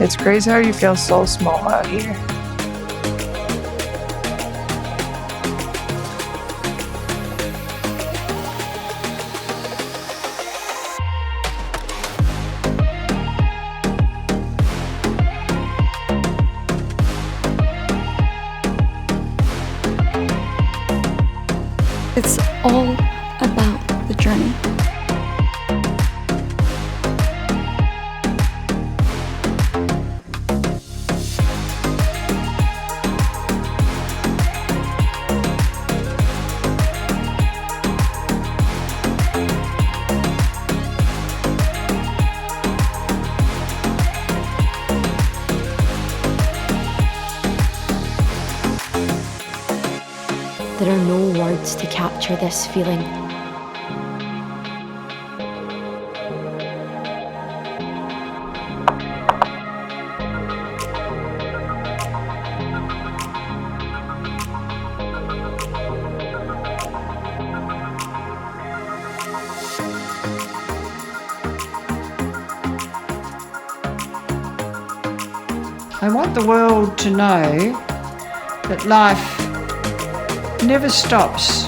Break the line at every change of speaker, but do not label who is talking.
It's crazy how you feel so small out here.
It's all about the journey.
There are no words to capture this feeling.
I want the world to know that life never stops